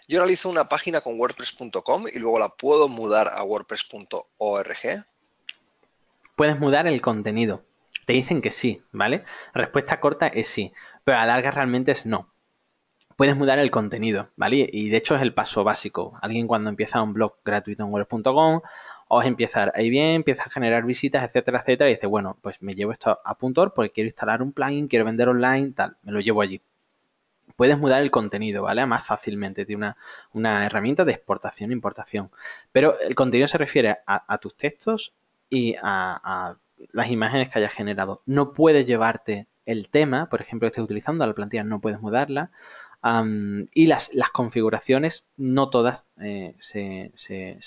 Yo realizo una página con WordPress.com y luego la puedo mudar a WordPress.org. Puedes mudar el contenido. Te dicen que sí, ¿vale? Respuesta corta es sí, pero a la larga realmente es no. Puedes mudar el contenido, ¿vale? Y de hecho es el paso básico. Alguien cuando empieza un blog gratuito en wordpress.com, os empieza ahí bien, empieza a generar visitas, etcétera, etcétera, y dice, bueno, pues me llevo esto a .org porque quiero instalar un plugin, quiero vender online, tal, me lo llevo allí. Puedes mudar el contenido, ¿vale? Más fácilmente. Tiene una herramienta de exportación e importación. Pero el contenido se refiere a tus textos y a las imágenes que hayas generado. No puedes llevarte el tema, por ejemplo, que estés utilizando, la plantilla no puedes mudarla. Y las configuraciones no todas se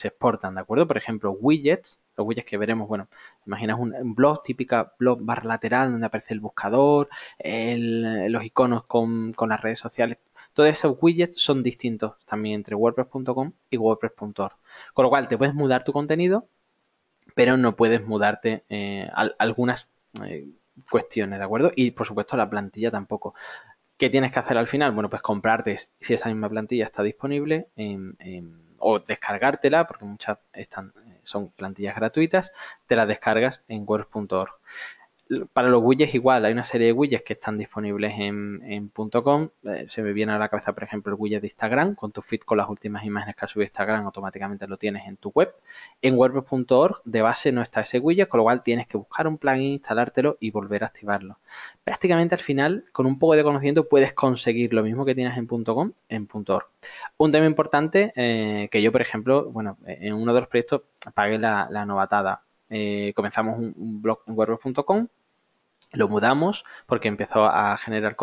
exportan, ¿de acuerdo? Por ejemplo, widgets, los widgets que veremos, bueno, imaginas un blog, típica blog barra lateral donde aparece el buscador, los iconos con las redes sociales. Todos esos widgets son distintos también entre WordPress.com y WordPress.org. Con lo cual, te puedes mudar tu contenido, pero no puedes mudarte algunas cuestiones, ¿de acuerdo? Y por supuesto la plantilla tampoco. ¿Qué tienes que hacer al final? Bueno, pues comprarte, si esa misma plantilla está disponible, o descargártela, porque muchas son plantillas gratuitas, te las descargas en wordpress.org. Para los widgets igual, hay una serie de widgets que están disponibles en .com. Se me viene a la cabeza, por ejemplo, el widget de Instagram. Con tu feed con las últimas imágenes que ha subido Instagram, automáticamente lo tienes en tu web. En wordpress.org de base no está ese widget, con lo cual tienes que buscar un plugin, instalártelo y volver a activarlo. Prácticamente al final, con un poco de conocimiento, puedes conseguir lo mismo que tienes en .com en .org. Un tema importante, que yo, por ejemplo, bueno, en uno de los proyectos pagué la novatada. Comenzamos un blog en wordpress.com, lo mudamos porque empezó a generar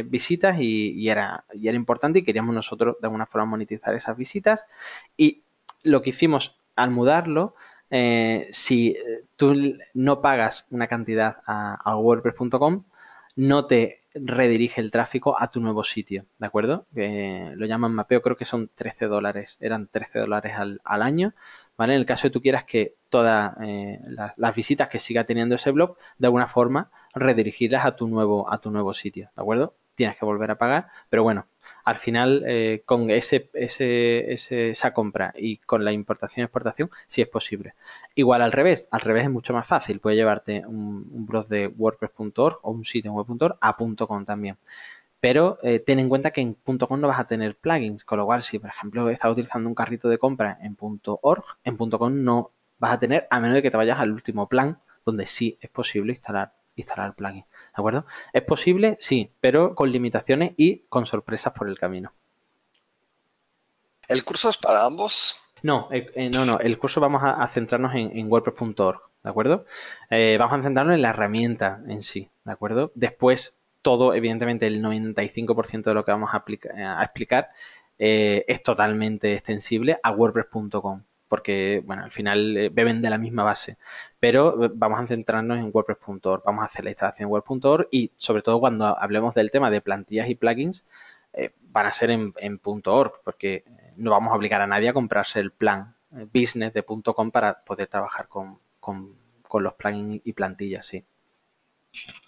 visitas y era importante y queríamos nosotros de alguna forma monetizar esas visitas. Y lo que hicimos al mudarlo, si tú no pagas una cantidad a WordPress.com, no te redirige el tráfico a tu nuevo sitio, ¿de acuerdo? Lo llaman mapeo, creo que son $13, eran $13 al año, ¿vale? En el caso de que tú quieras que todas las visitas que siga teniendo ese blog, de alguna forma redirigirlas a tu nuevo sitio, ¿de acuerdo? Tienes que volver a pagar, pero bueno, al final con esa compra y con la importación y exportación sí es posible. Igual al revés es mucho más fácil, puedes llevarte un blog de wordpress.org o un sitio en web.org a .com también. Pero ten en cuenta que en .com no vas a tener plugins, con lo cual si por ejemplo estás utilizando un carrito de compra en .org, en .com no vas a tener, a menos de que te vayas al último plan, donde sí es posible instalar plugins, ¿de acuerdo? Es posible, sí, pero con limitaciones y con sorpresas por el camino. ¿El curso es para ambos? No, no, el curso vamos a centrarnos en WordPress.org, ¿de acuerdo? Vamos a centrarnos en la herramienta en sí, ¿de acuerdo? Después, todo, evidentemente, el 95% de lo que vamos a explicar es totalmente extensible a WordPress.com, porque, bueno, al final beben de la misma base, pero vamos a centrarnos en WordPress.org, vamos a hacer la instalación en WordPress.org y, sobre todo, cuando hablemos del tema de plantillas y plugins, van a ser en .org, porque no vamos a obligar a nadie a comprarse el plan business de .com para poder trabajar con los plugins y plantillas, sí.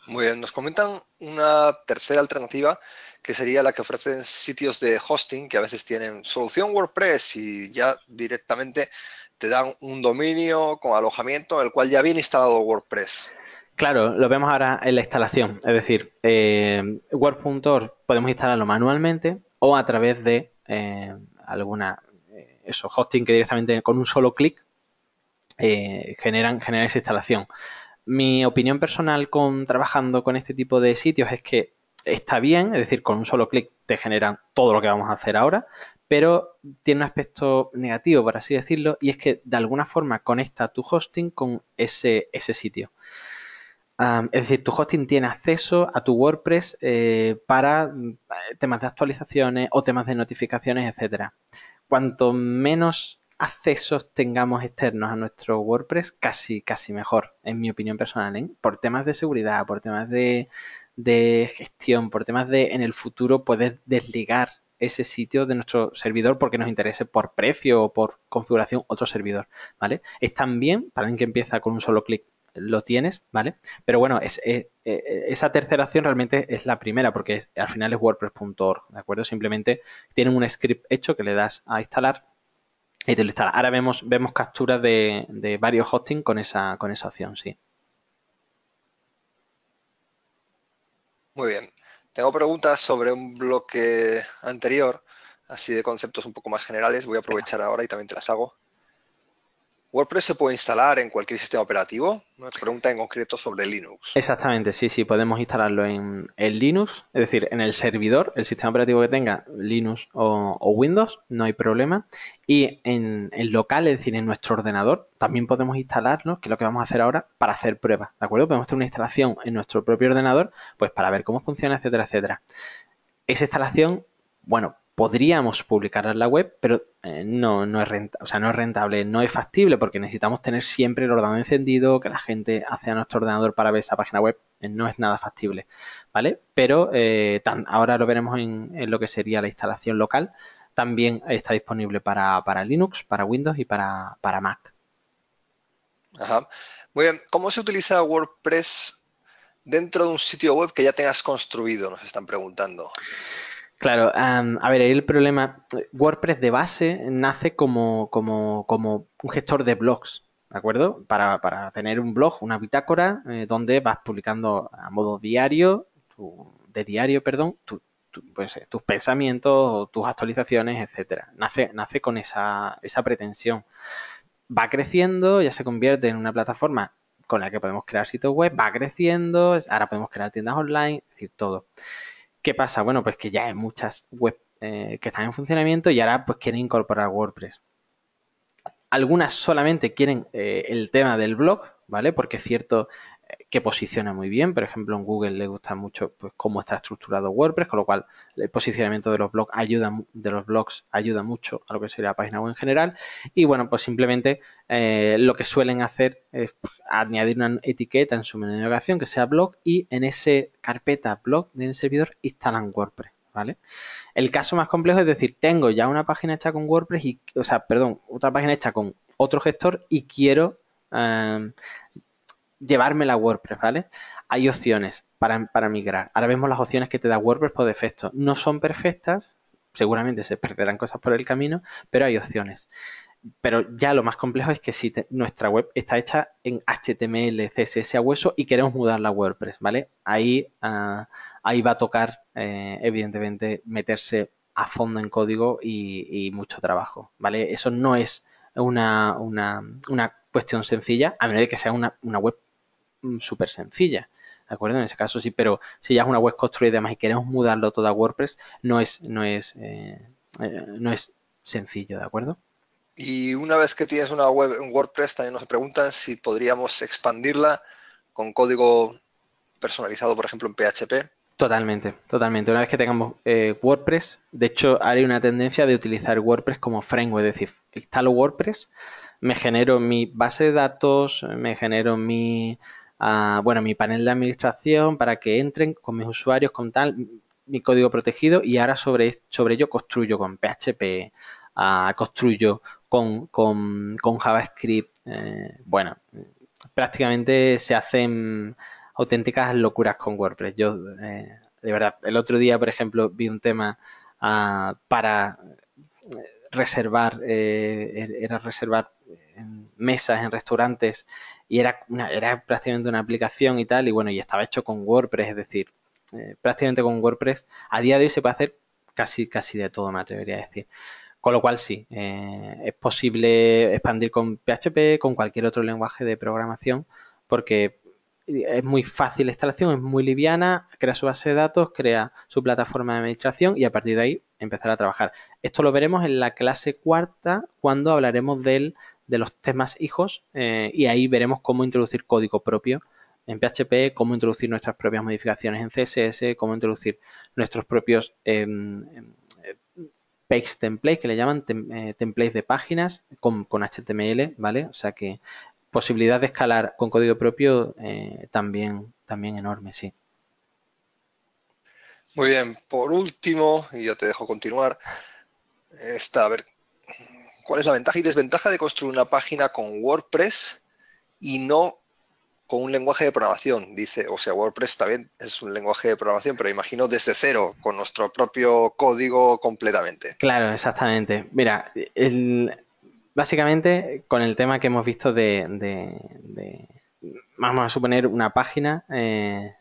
Muy bien, nos comentan una tercera alternativa que sería la que ofrecen sitios de hosting que a veces tienen solución WordPress y ya directamente te dan un dominio con alojamiento en el cual ya viene instalado WordPress. Claro, lo vemos ahora en la instalación, es decir, Word.org podemos instalarlo manualmente o a través de alguna hosting que directamente con un solo clic genera esa instalación. Mi opinión personal trabajando con este tipo de sitios es que está bien, es decir, con un solo clic te generan todo lo que vamos a hacer ahora, pero tiene un aspecto negativo, por así decirlo, y es que de alguna forma conecta tu hosting con ese sitio. Es decir, tu hosting tiene acceso a tu WordPress para temas de actualizaciones o temas de notificaciones, etcétera. Cuanto menos accesos tengamos externos a nuestro WordPress, casi mejor, en mi opinión personal, ¿eh? Por temas de seguridad, por temas de gestión, por temas de en el futuro poder desligar ese sitio de nuestro servidor porque nos interese por precio o por configuración otro servidor, ¿vale? Es también, para alguien que empieza con un solo clic, lo tienes, ¿vale? Pero bueno, esa tercera opción realmente es la primera, porque al final es wordpress.org, ¿de acuerdo? Simplemente tienen un script hecho que le das a instalar y te lo instala. Ahora vemos capturas de varios hosting con esa opción, sí. Muy bien. Tengo preguntas sobre un bloque anterior, así de conceptos un poco más generales. Voy a aprovechar ahora y también te las hago. ¿WordPress se puede instalar en cualquier sistema operativo? Una pregunta en concreto sobre Linux. Exactamente, sí, podemos instalarlo en Linux, es decir, en el servidor, el sistema operativo que tenga Linux o Windows, no hay problema. Y en local, es decir, en nuestro ordenador, también podemos instalarlo, que es lo que vamos a hacer ahora, para hacer pruebas, ¿de acuerdo? Podemos tener una instalación en nuestro propio ordenador, pues para ver cómo funciona, etcétera, etcétera. Esa instalación, bueno, podríamos publicarla en la web, pero no es rentable, o sea, no es rentable, no es factible porque necesitamos tener siempre el ordenador encendido, que la gente hace a nuestro ordenador para ver esa página web, no es nada factible, ¿vale? Pero ahora lo veremos en lo que sería la instalación local. También está disponible para Linux, para Windows y para Mac. Ajá. Muy bien. ¿Cómo se utiliza WordPress dentro de un sitio web que ya tengas construido? Nos están preguntando. Claro, a ver, ahí el problema, WordPress de base nace como un gestor de blogs, ¿de acuerdo? Para tener un blog, una bitácora, donde vas publicando a modo diario, perdón, pues, tus pensamientos, tus actualizaciones, etcétera. Nace con esa pretensión. Va creciendo, ya se convierte en una plataforma con la que podemos crear sitios web, va creciendo, ahora podemos crear tiendas online, es decir, todo. ¿Qué pasa? Bueno, pues que ya hay muchas web que están en funcionamiento y ahora pues quieren incorporar WordPress. Algunas solamente quieren el tema del blog, ¿vale? Porque es cierto que posiciona muy bien. Por ejemplo, en Google le gusta mucho pues cómo está estructurado WordPress, con lo cual el posicionamiento de los blogs ayuda mucho a lo que sería la página web en general. Y bueno, pues simplemente lo que suelen hacer es añadir una etiqueta en su menú de navegación que sea blog y en ese carpeta blog del servidor instalan WordPress, ¿vale? El caso más complejo es decir, tengo ya una página hecha con WordPress otra página hecha con otro gestor y quiero eh, llevármela a WordPress, ¿vale? Hay opciones para migrar. Ahora vemos las opciones que te da WordPress por defecto. No son perfectas, seguramente se perderán cosas por el camino, pero hay opciones. Pero ya lo más complejo es que si nuestra web está hecha en HTML, CSS a hueso y queremos mudarla a WordPress, ¿vale? Ahí va a tocar, evidentemente, meterse a fondo en código y mucho trabajo, ¿vale? Eso no es una cuestión sencilla, a menos de que sea una web súper sencilla, ¿de acuerdo? En ese caso sí, pero si ya es una web construida y demás y queremos mudarlo todo a WordPress, no es sencillo, ¿de acuerdo? Y una vez que tienes una web en WordPress, también nos preguntan si podríamos expandirla con código personalizado, por ejemplo, en PHP. Totalmente, totalmente. Una vez que tengamos WordPress, de hecho, haré una tendencia de utilizar WordPress como framework, es decir, instalo WordPress, me genero mi base de datos, me genero mi panel de administración para que entren con mis usuarios, con tal, mi código protegido y ahora sobre ello construyo con PHP, construyo con JavaScript. Prácticamente se hacen auténticas locuras con WordPress. Yo, de verdad, el otro día, por ejemplo, vi un tema para reservar, era reservar mesas en restaurantes y era prácticamente una aplicación y tal, y bueno, y estaba hecho con WordPress, es decir, prácticamente con WordPress. A día de hoy se puede hacer casi de todo, me atrevería a decir. Con lo cual sí, es posible expandir con PHP, con cualquier otro lenguaje de programación, porque es muy fácil la instalación, es muy liviana, crea su base de datos, crea su plataforma de administración y a partir de ahí empezar a trabajar. Esto lo veremos en la clase cuarta cuando hablaremos de los temas hijos y ahí veremos cómo introducir código propio en PHP, cómo introducir nuestras propias modificaciones en CSS, cómo introducir nuestros propios page templates, que le llaman templates de páginas con HTML, ¿vale? O sea que posibilidad de escalar con código propio también enorme, sí. Muy bien, por último, y ya te dejo continuar, a ver, ¿cuál es la ventaja y desventaja de construir una página con WordPress y no con un lenguaje de programación, dice. O sea, WordPress también es un lenguaje de programación, pero imagino desde cero, con nuestro propio código completamente. Claro, exactamente. Mira, básicamente con el tema que hemos visto vamos a suponer una página,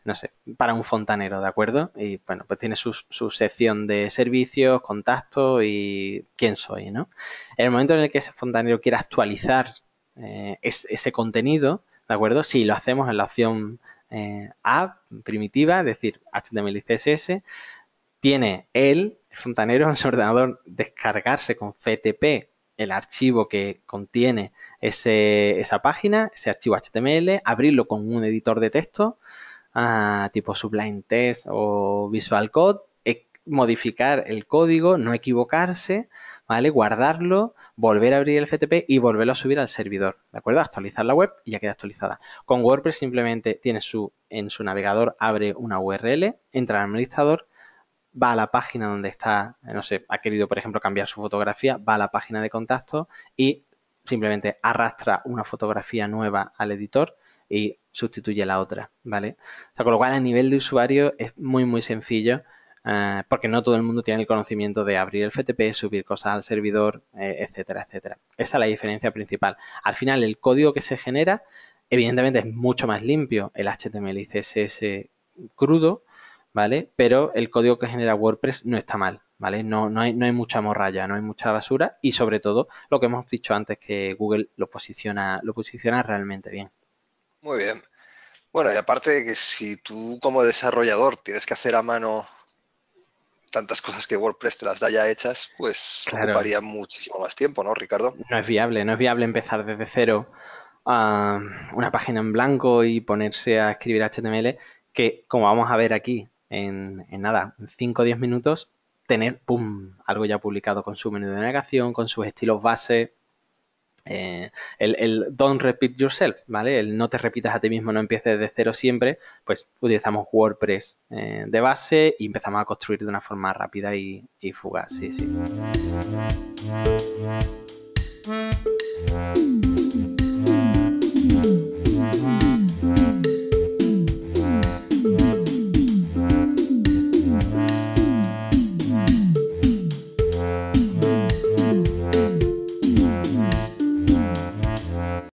no sé, para un fontanero, ¿de acuerdo? Y bueno, pues tiene su sección de servicios, contactos y quién soy, ¿no? En el momento en el que ese fontanero quiera actualizar ese contenido, ¿de acuerdo? Si lo hacemos en la opción app primitiva, es decir, HTML y CSS, tiene el fontanero en su ordenador descargarse con FTP el archivo que contiene esa página, ese archivo HTML, abrirlo con un editor de texto tipo Sublime Text o Visual Code, modificar el código, no equivocarse, ¿vale? Guardarlo, volver a abrir el FTP y volverlo a subir al servidor, ¿de acuerdo? Actualizar la web y ya queda actualizada. Con WordPress simplemente tiene en su navegador, abre una URL, entra al administrador, va a la página donde está, no sé, ha querido, por ejemplo, cambiar su fotografía, va a la página de contacto y simplemente arrastra una fotografía nueva al editor y sustituye la otra, ¿vale? O sea, con lo cual a nivel de usuario es muy, muy sencillo porque no todo el mundo tiene el conocimiento de abrir el FTP, subir cosas al servidor, etcétera, etcétera. Esa es la diferencia principal. Al final, el código que se genera, evidentemente, es mucho más limpio el HTML y CSS crudo, ¿vale? Pero el código que genera WordPress no está mal, ¿vale? No hay mucha morralla, no hay mucha basura y sobre todo lo que hemos dicho antes, que Google lo posiciona realmente bien. Muy bien. Bueno, y aparte de que si tú como desarrollador tienes que hacer a mano tantas cosas que WordPress te las da ya hechas, pues Claro, ocuparía muchísimo más tiempo, ¿no, Ricardo? no es viable empezar desde cero una página en blanco y ponerse a escribir HTML, que como vamos a ver aquí en nada, en 5 o 10 minutos, tener, ¡pum!, algo ya publicado con su menú de navegación, con sus estilos base, el don't repeat yourself, ¿vale? El no te repitas a ti mismo, no empieces de cero siempre, pues utilizamos WordPress de base y empezamos a construir de una forma rápida y fugaz, sí, sí.